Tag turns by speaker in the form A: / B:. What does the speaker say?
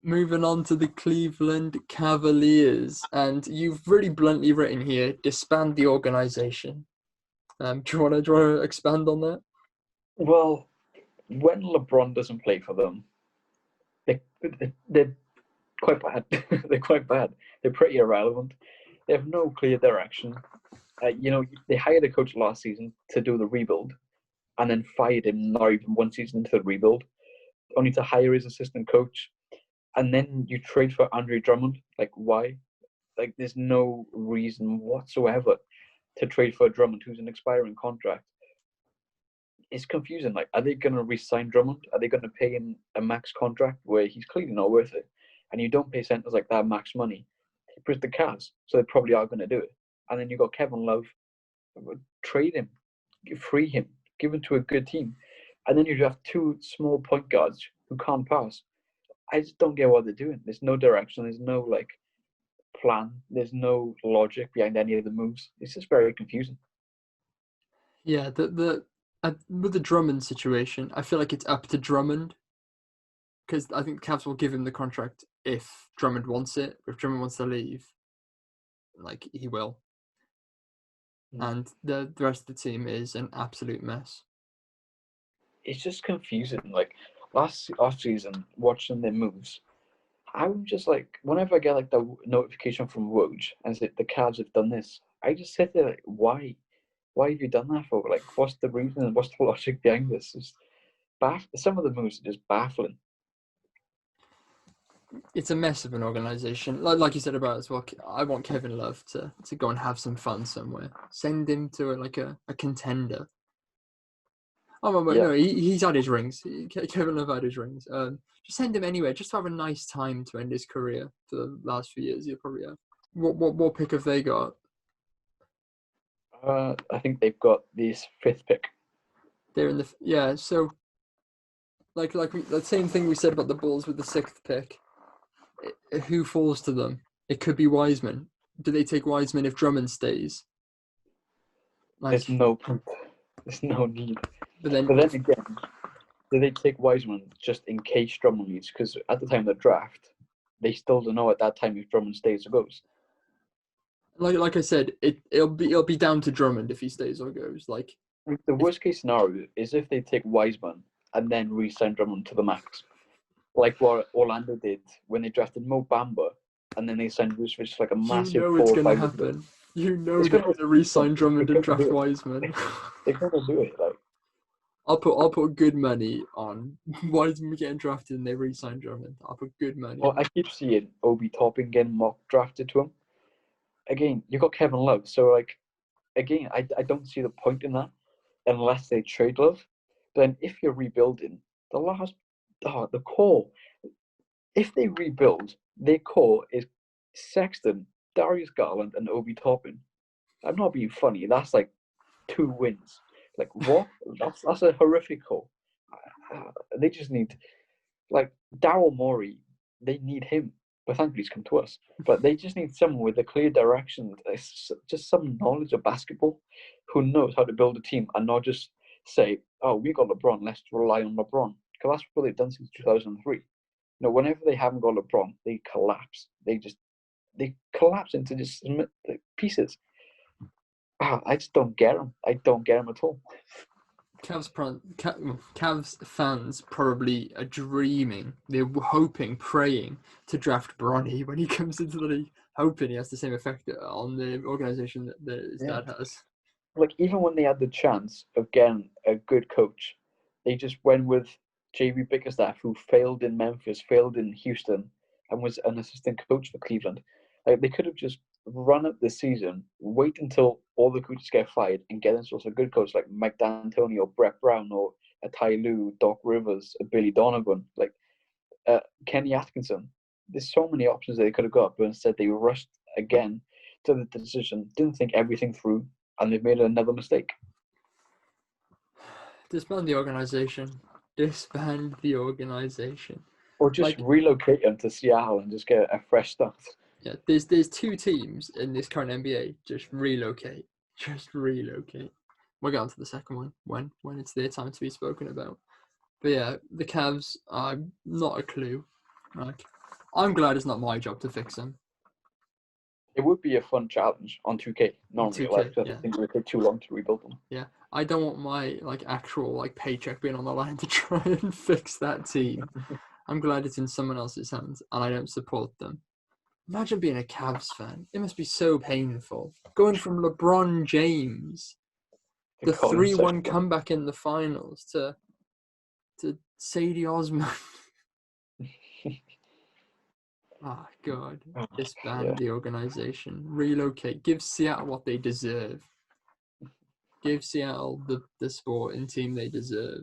A: moving on to the Cleveland Cavaliers, and you've really bluntly written here, disband the organization. Do you want to expand on that?
B: Well, when LeBron doesn't play for them, they're quite bad. They're quite bad. They're pretty irrelevant. They have no clear direction. They hired a coach last season to do the rebuild, and then fired him not even one season into the rebuild, only to hire his assistant coach. And then you trade for Andre Drummond. Like, why? Like, there's no reason whatsoever to trade for Drummond, who's an expiring contract. It's confusing. Like, are they going to re-sign Drummond? Are they going to pay him a max contract where he's clearly not worth it? And you don't pay centers like that max money. He puts the Cavs, so they probably are going to do it. And then you got Kevin Love. Trade him, free him, give him to a good team. And then you have two small point guards who can't pass. I just don't get what they're doing. There's no direction. There's no plan. There's no logic behind any of the moves. It's just very confusing.
A: Yeah, with the Drummond situation, I feel like it's up to Drummond, because I think Cavs will give him the contract if Drummond wants it. If Drummond wants to leave, like, he will. And the rest of the team is an absolute mess.
B: It's just confusing. Like, last off season, watching their moves, I'm just like, whenever I get like the notification from Woj and say the Cavs have done this, I just sit there like, why? Why have you done that for? Like, what's the reason? What's the logic behind this? Some of the moves are just baffling.
A: It's a mess of an organization. Like you said about it as well, I want Kevin Love to go and have some fun somewhere. Send him to a contender. Oh, but
B: Yeah.
A: no, he's had his rings. Kevin Love had his rings. Just send him anywhere. Just to have a nice time to end his career for the last few years. He'll probably have. What pick have they got?
B: I think they've got this fifth pick.
A: They're in the So, the same thing we said about the Bulls with the sixth pick. Who falls to them? It could be Wiseman. Do they take Wiseman if Drummond stays?
B: There's no point. There's no need.
A: But then
B: again, do they take Wiseman just in case Drummond leaves? Because at the time of the draft, they still don't know at that time if Drummond stays or goes.
A: Like I said, it'll be down to Drummond if he stays or goes. Like,
B: the worst case scenario is if they take Wiseman and then re-sign Drummond to the max, like what Orlando did when they drafted Mo Bamba, and then they signed Vucevic like a massive.
A: It's going to happen. They're going to re-sign Drummond and draft Wiseman.
B: They're going to do it. Like,
A: I'll put good money on Wiseman getting drafted and they re-sign Drummond. I'll put good money.
B: Well, I keep seeing Obi Toppin getting mock drafted to him. Again, you got Kevin Love, so like, again, I don't see the point in that unless they trade Love. Then if you're rebuilding, the core, if they rebuild, their core is Sexton, Darius Garland, and Obi Toppin. I'm not being funny. That's like 2 wins. Like, what? that's a horrific core. They just need, like, Daryl Morey. They need him, but thankfully he's come to us. But they just need someone with a clear direction, just some knowledge of basketball, who knows how to build a team and not just say, "Oh, we got LeBron. Let's rely on LeBron." Because that's what they've done since 2003. Whenever they haven't got LeBron, they collapse. They collapse into just pieces. I just don't get them. I don't get them at all.
A: Cavs fans probably are dreaming. They're hoping, praying to draft Bronny when he comes into the league, hoping he has the same effect on the organization that his dad has.
B: Like, even when they had the chance of getting a good coach, they just went with J.B. Bickerstaff, who failed in Memphis, failed in Houston, and was an assistant coach for Cleveland. Like, they could have just run up this season, wait until all the coaches get fired, and get themselves a good coach like Mike D'Antoni or Brett Brown or a Ty Lue, Doc Rivers, a Billy Donovan, like Kenny Atkinson. There's so many options they could have got, but instead they rushed again to the decision, didn't think everything through, and they've made another mistake.
A: Disband the organization. Disband the organization.
B: Or just relocate them to Seattle and just get a fresh start.
A: Yeah, there's 2 teams in this current NBA. Just relocate. We'll get on to the second one when it's their time to be spoken about. But yeah, the Cavs, not a clue. Like, I'm glad it's not my job to fix them.
B: It would be a fun challenge on 2K, not in real life,
A: 2K,
B: because
A: yeah.
B: I think it would take too long to rebuild them.
A: Yeah, I don't want my actual paycheck being on the line to try and fix that team. I'm glad it's in someone else's hands, and I don't support them. Imagine being a Cavs fan. It must be so painful. Going from LeBron James, the
B: Colin
A: 3-1
B: Sexton.
A: comeback in the finals, to Sadie Osman. Oh, God. Disband the organization. Relocate. Give Seattle what they deserve. Give Seattle the sporting team they deserve.